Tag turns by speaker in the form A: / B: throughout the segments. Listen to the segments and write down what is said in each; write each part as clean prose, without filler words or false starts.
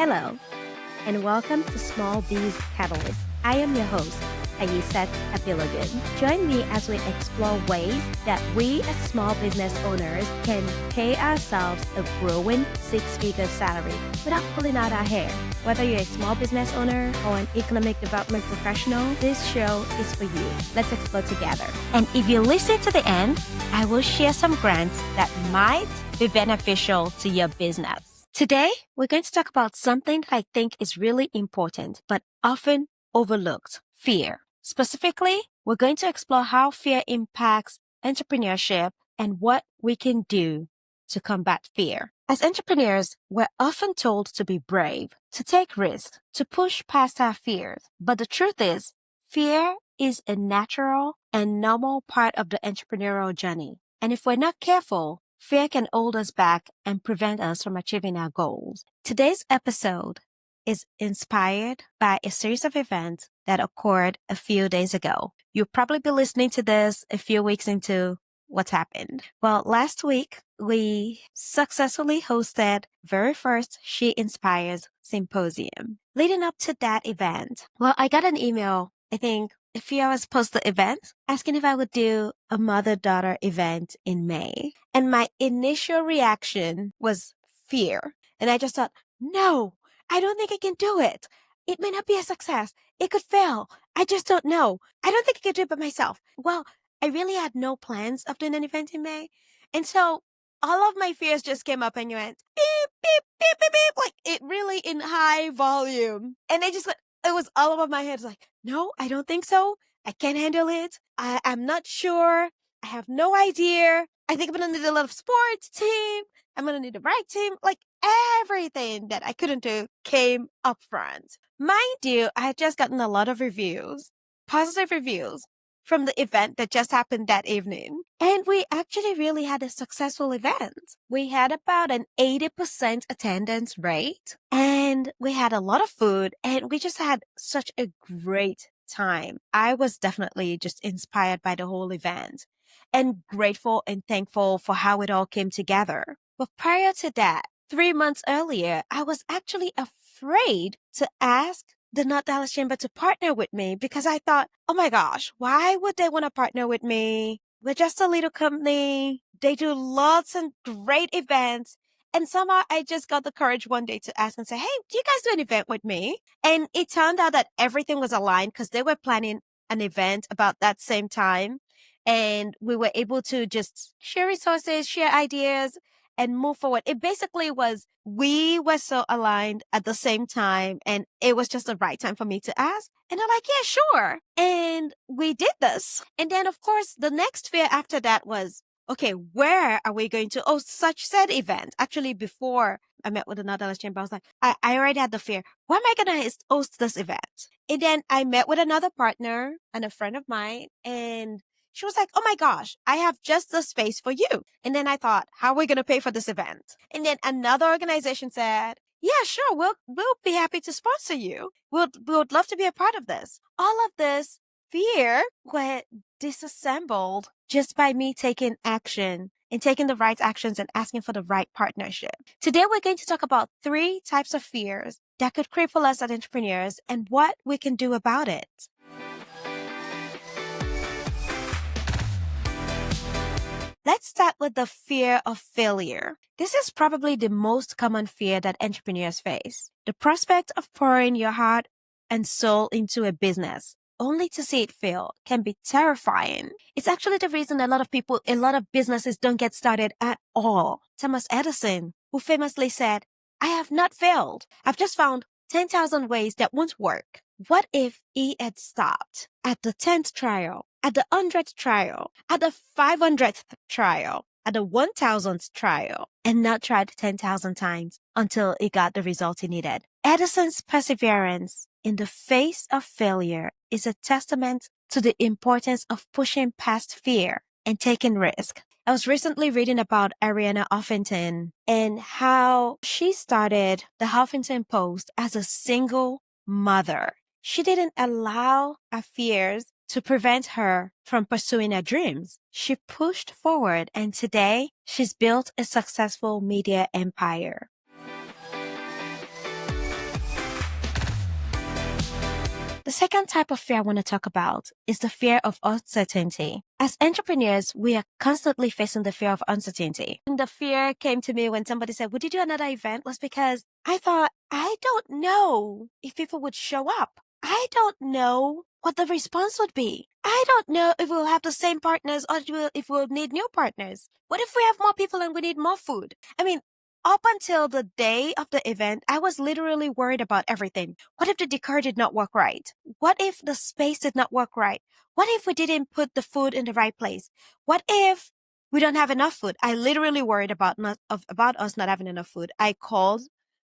A: Hello, and welcome to Small Biz Catalyst. I am your host, Ayiset Abilogun. Join me as we explore ways that we as small business owners can pay ourselves a growing six-figure salary without pulling out our hair. Whether you're a small business owner or an economic development professional, this show is for you. Let's explore together. And if you listen to the end, I will share some grants that might be beneficial to your business. Today, we're going to talk about something that I think is really important, but often overlooked: fear. Specifically, we're going to explore how fear impacts entrepreneurship and what we can do to combat fear. As entrepreneurs, we're often told to be brave, to take risks, to push past our fears. But the truth is, fear is a natural and normal part of the entrepreneurial journey. And if we're not careful, fear can hold us back and prevent us from achieving our goals. Today's episode is inspired by a series of events that occurred a few days ago. You'll probably be listening to this a few weeks into what's happened. Well, last week, we successfully hosted very first She Inspires Symposium. Leading up to that event, well, I got an email, I think, a few hours post the event, asking if I would do a mother-daughter event in May. And my initial reaction was fear. And I just thought, no, I don't think I can do it. It may not be a success. It could fail. I just don't know. I don't think I can do it by myself. Well, I really had no plans of doing an event in May. And so all of my fears just came up and you went beep, beep, beep, beep, beep, like it really in high volume. And it was all over my head. It's like, no, I don't think so. I can't handle it. I'm not sure. I have no idea. I think I'm going to need a lot of sports team. I'm going to need the right team. Like everything that I couldn't do came up front. Mind you, I had just gotten a lot of reviews, positive reviews from the event that just happened that evening. And we actually really had a successful event. We had about an 80% attendance rate and we had a lot of food and we just had such a great time. I was definitely just inspired by the whole event and grateful and thankful for how it all came together. But prior to that, 3 months earlier, I was actually afraid to ask the Not Dallas Chamber to partner with me because I thought, oh my gosh, why would they want to partner with me? We're just a little company. They do lots and great events. And somehow I just got the courage one day to ask and say, hey, do you guys do an event with me? And it turned out that everything was aligned because they were planning an event about that same time. And we were able to just share resources, share ideas, and move forward. It basically was, we were so aligned at the same time and it was just the right time for me to ask. And I'm like, yeah, sure. And we did this. And then of course, the next fear after that was, okay, where are we going to host such said event? Actually, before I met with another chamber, I was like, I already had the fear. Where am I going to host this event? And then I met with another partner and a friend of mine and she was like, oh my gosh, I have just the space for you. And then I thought, how are we going to pay for this event? And then another organization said, yeah, sure, we'll be happy to sponsor you. We would love to be a part of this. All of this fear were disassembled just by me taking action and taking the right actions and asking for the right partnership. Today, we're going to talk about 3 types of fears that could cripple us as entrepreneurs and what we can do about it. Let's start with the fear of failure. This is probably the most common fear that entrepreneurs face. The prospect of pouring your heart and soul into a business only to see it fail can be terrifying. It's actually the reason a lot of businesses don't get started at all. Thomas Edison, who famously said, I have not failed. I've just found 10,000 ways that won't work. What if he had stopped at the 10th trial, at the 100th trial, at the 500th trial, at the 1000th trial, and not tried 10,000 times until he got the result he needed? Edison's perseverance in the face of failure is a testament to the importance of pushing past fear and taking risk. I was recently reading about Ariana Huffington and how she started the Huffington Post as a single mother. She didn't allow her fears to prevent her from pursuing her dreams. She pushed forward, and today she's built a successful media empire. The second type of fear I want to talk about is the fear of uncertainty. As entrepreneurs, we are constantly facing the fear of uncertainty. And the fear came to me when somebody said, would you do another event? Was because I thought, I don't know if people would show up. I don't know what the response would be. I don't know if we'll have the same partners or if we'll need new partners. What if we have more people and we need more food? I mean, up until the day of the event, I was literally worried about everything. What if the decor did not work right? What if the space did not work right? What if we didn't put the food in the right place? What if we don't have enough food? I literally worried about us not having enough food. I called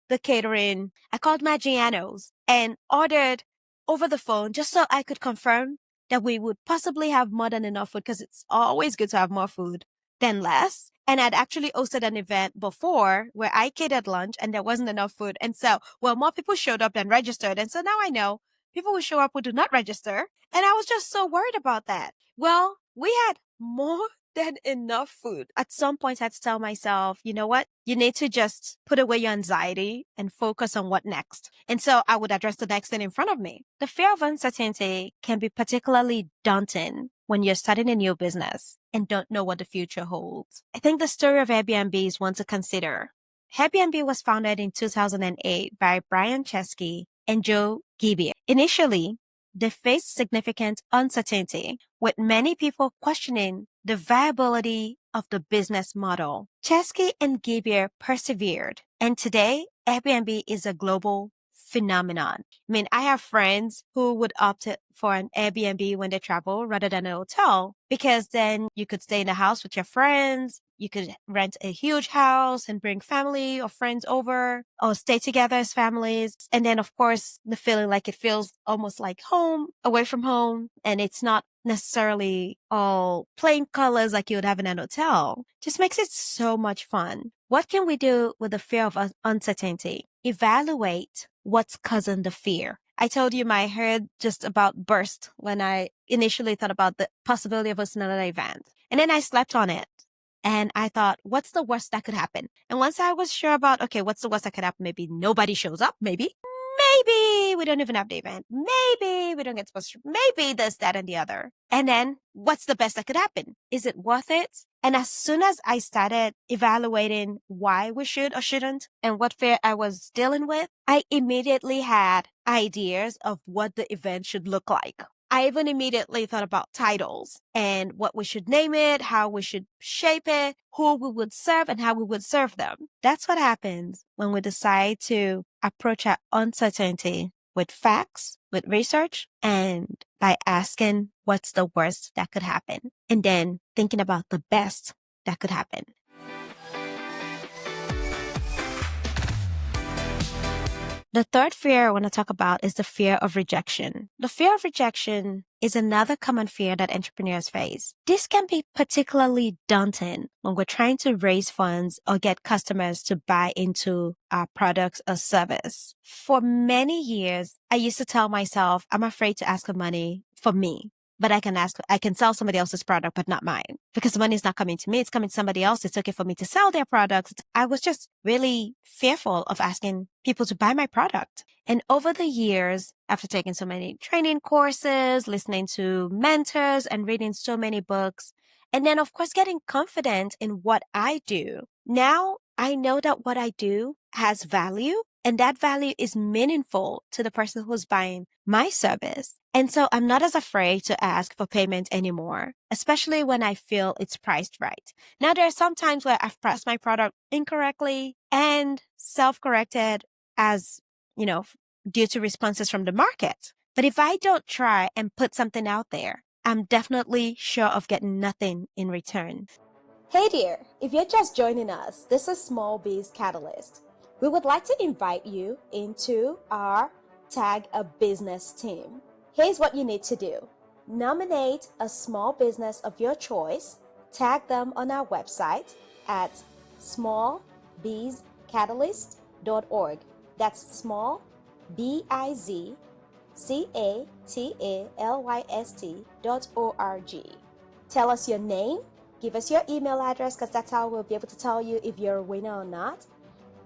A: the catering. I called Maggiano's and ordered over the phone just so I could confirm that we would possibly have more than enough food, because it's always good to have more food than less. And I'd actually hosted an event before where I catered lunch and there wasn't enough food. And so, well, more people showed up than registered. And so now I know people who show up who do not register. And I was just so worried about that. Well, we had more than enough food. At some point, I had to tell myself, you know what? You need to just put away your anxiety and focus on what next. And so I would address the next thing in front of me. The fear of uncertainty can be particularly daunting when you're starting a new business and don't know what the future holds. I think the story of Airbnb is one to consider. Airbnb was founded in 2008 by Brian Chesky and Joe Gebbia. Initially, they faced significant uncertainty, with many people questioning the viability of the business model. Chesky and Gebbia persevered, and today Airbnb is a global phenomenon. I mean, I have friends who would opt for an Airbnb when they travel rather than a hotel, because then you could stay in the house with your friends. You could rent a huge house and bring family or friends over, or stay together as families. And then, of course, the feeling like it feels almost like home, away from home. And it's not necessarily all plain colors like you would have in an hotel. Just makes it so much fun. What can we do with the fear of uncertainty? Evaluate what's causing the fear. I told you my head just about burst when I initially thought about the possibility of hosting another event. And then I slept on it. And I thought, what's the worst that could happen? And once I was sure about, okay, what's the worst that could happen? Maybe nobody shows up. Maybe we don't even have the event. Maybe we don't get sponsored. Maybe this, that, and the other. And then what's the best that could happen? Is it worth it? And as soon as I started evaluating why we should or shouldn't and what fear I was dealing with, I immediately had ideas of what the event should look like. I even immediately thought about titles and what we should name it, how we should shape it, who we would serve, and how we would serve them. That's what happens when we decide to approach our uncertainty with facts, with research, and by asking what's the worst that could happen, and then thinking about the best that could happen. The third fear I want to talk about is the fear of rejection. The fear of rejection is another common fear that entrepreneurs face. This can be particularly daunting when we're trying to raise funds or get customers to buy into our products or service. For many years, I used to tell myself, I'm afraid to ask for money for me. But I can sell somebody else's product, but not mine, because the money is not coming to me. It's coming to somebody else. It's okay for me to sell their products. I was just really fearful of asking people to buy my product. And over the years, after taking so many training courses, listening to mentors and reading so many books, and then of course, getting confident in what I do, now I know that what I do has value, and that value is meaningful to the person who's buying my service. And so I'm not as afraid to ask for payment anymore, especially when I feel it's priced right. Now, there are some times where I've priced my product incorrectly and self-corrected as, due to responses from the market. But if I don't try and put something out there, I'm definitely sure of getting nothing in return. Hey dear, if you're just joining us, this is Small Biz Catalyst. We would like to invite you into our Tag a Business team. Here's what you need to do. Nominate a small business of your choice, tag them on our website at smallbizcatalyst.org. That's small, BIZCATALYST.org. Tell us your name, give us your email address, because that's how we'll be able to tell you if you're a winner or not.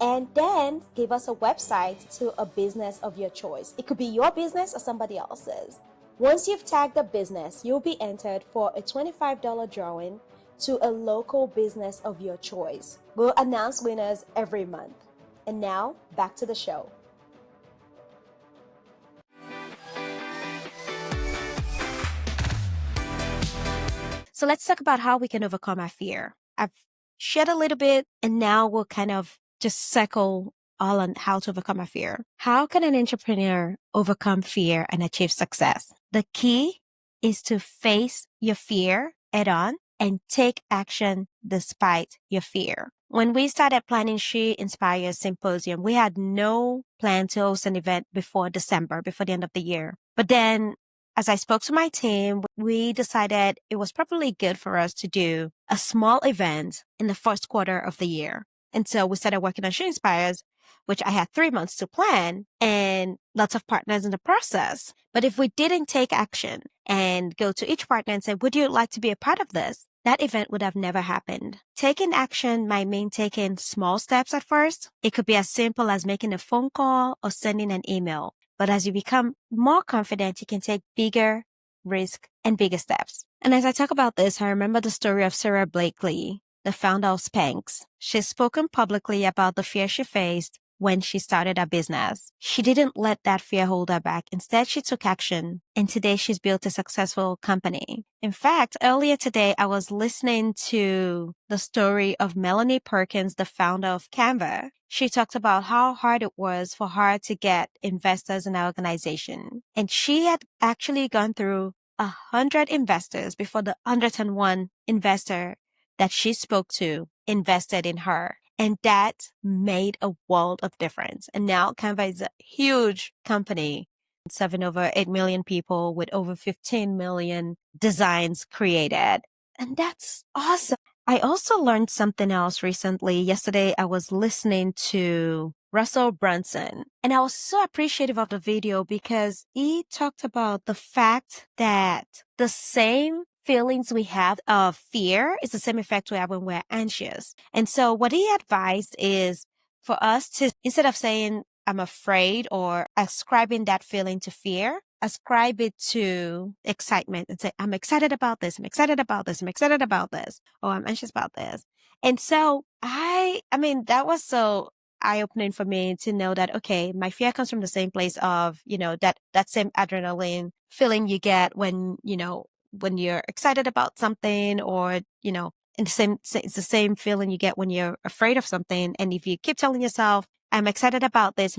A: and then give us a website to a business of your choice. It could be your business or somebody else's. Once you've tagged the business, you'll be entered for a $25 drawing to a local business of your choice. We'll announce winners every month. And now, back to the show. So let's talk about how we can overcome our fear. I've shared a little bit, and now we'll kind of just circle all on how to overcome our fear. How can an entrepreneur overcome fear and achieve success? The key is to face your fear head on and take action despite your fear. When we started planning She Inspires Symposium, we had no plan to host an event before December, before the end of the year. But then as I spoke to my team, we decided it was probably good for us to do a small event in the first quarter of the year. And so we started working on She Inspires, which I had 3 months to plan and lots of partners in the process. But if we didn't take action and go to each partner and say, would you like to be a part of this? That event would have never happened. Taking action might mean taking small steps at first. It could be as simple as making a phone call or sending an email. But as you become more confident, you can take bigger risk and bigger steps. And as I talk about this, I remember the story of Sarah Blakely, the founder of Spanx. She's spoken publicly about the fear she faced when she started her business. She didn't let that fear hold her back. Instead, she took action. And today she's built a successful company. In fact, earlier today, I was listening to the story of Melanie Perkins, the founder of Canva. She talked about how hard it was for her to get investors in her organization. And she had actually gone through 100 investors before the 101 investor that she spoke to invested in her. And that made a world of difference. And now Canva is a huge company, serving over 8 million people with over 15 million designs created. And that's awesome. I also learned something else recently. Yesterday, I was listening to Russell Brunson, and I was so appreciative of the video because he talked about the fact that the same feelings we have of fear is the same effect we have when we're anxious. And so what he advised is for us to, instead of saying, I'm afraid or ascribing that feeling to fear, ascribe it to excitement and say, I'm excited about this. I'm excited about this. I'm excited about this. Or I'm anxious about this. And so I mean, that was so eye-opening for me to know that, okay, my fear comes from the same place of, that same adrenaline feeling you get when you're excited about something, or, it's the same feeling you get when you're afraid of something. And if you keep telling yourself, I'm excited about this,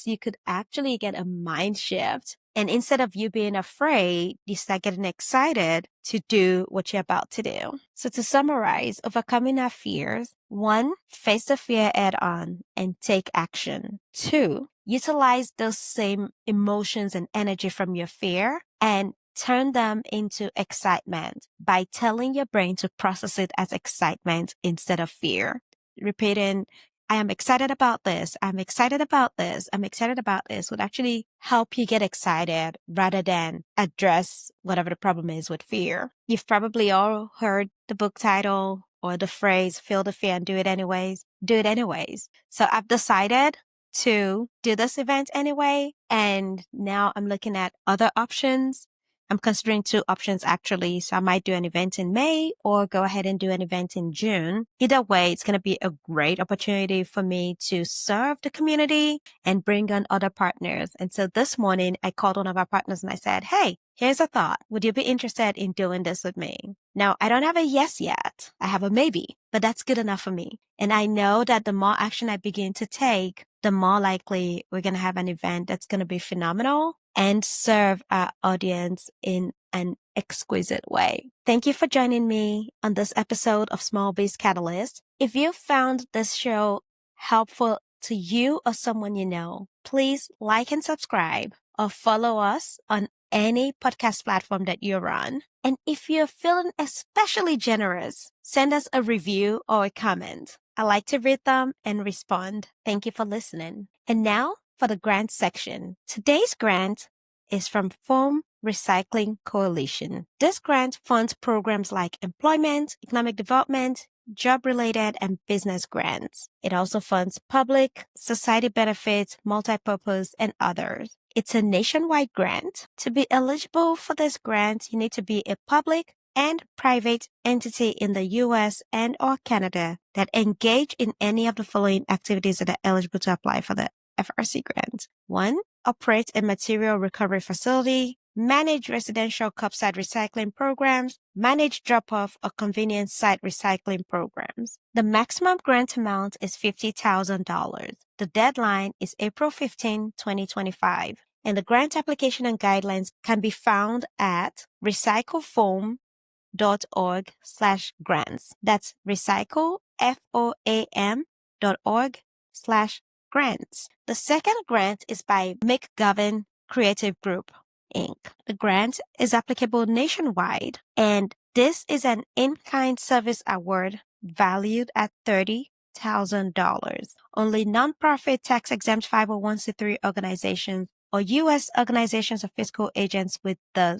A: you could actually get a mind shift. And instead of you being afraid, you start getting excited to do what you're about to do. So to summarize, overcoming our fears: 1, face the fear head on and take action. 2, utilize those same emotions and energy from your fear and turn them into excitement by telling your brain to process it as excitement instead of fear. Repeating, I am excited about this. I'm excited about this. I'm excited about this would actually help you get excited rather than address whatever the problem is with fear. You've probably all heard the book title or the phrase, feel the fear and do it anyways. Do it anyways. So I've decided to do this event anyway. And now I'm looking at other options. I'm considering 2 options actually. So I might do an event in May or go ahead and do an event in June. Either way, it's going to be a great opportunity for me to serve the community and bring on other partners. And so this morning I called one of our partners and I said, hey, here's a thought. Would you be interested in doing this with me? Now, I don't have a yes yet. I have a maybe, but that's good enough for me. And I know that the more action I begin to take, the more likely we're going to have an event that's going to be phenomenal and serve our audience in an exquisite way. Thank you for joining me on this episode of Small Biz Catalyst. If you found this show helpful to you or someone you know, please like and subscribe or follow us on any podcast platform that you're on. And if you're feeling especially generous, send us a review or a comment. I like to read them and respond. Thank you for listening. And now for the grant section. Today's grant is from Foam Recycling Coalition. This grant funds programs like employment, economic development, job-related, and business grants. It also funds public, society benefits, multipurpose, and others. It's a nationwide grant. To be eligible for this grant, you need to be a public and private entity in the U.S. and or Canada that engage in any of the following activities that are eligible to apply for the FRC grant. 1. Operate a material recovery facility, manage residential curbside recycling programs, manage drop-off or convenience site recycling programs. The maximum grant amount is $50,000. The deadline is April 15, 2025, and the grant application and guidelines can be found at recyclefoam.org/grants. That's recyclefoam.org/grants. The second grant is by McGovern Creative Group, Inc. The grant is applicable nationwide, and this is an in-kind service award valued at $30,000. Only nonprofit tax-exempt 501c3 organizations or U.S. organizations or fiscal agents with the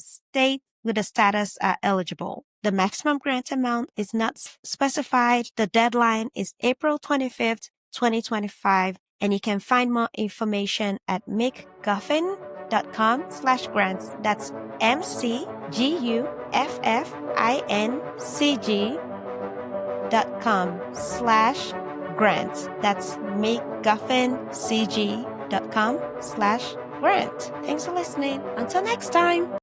A: status are eligible. The maximum grant amount is not specified. The deadline is April 25th, 2025, and you can find more information at mcguffin.com/grants. That's mcguffincg.com/grant. That's mcguffincg.com/grant. Thanks for listening. Until next time.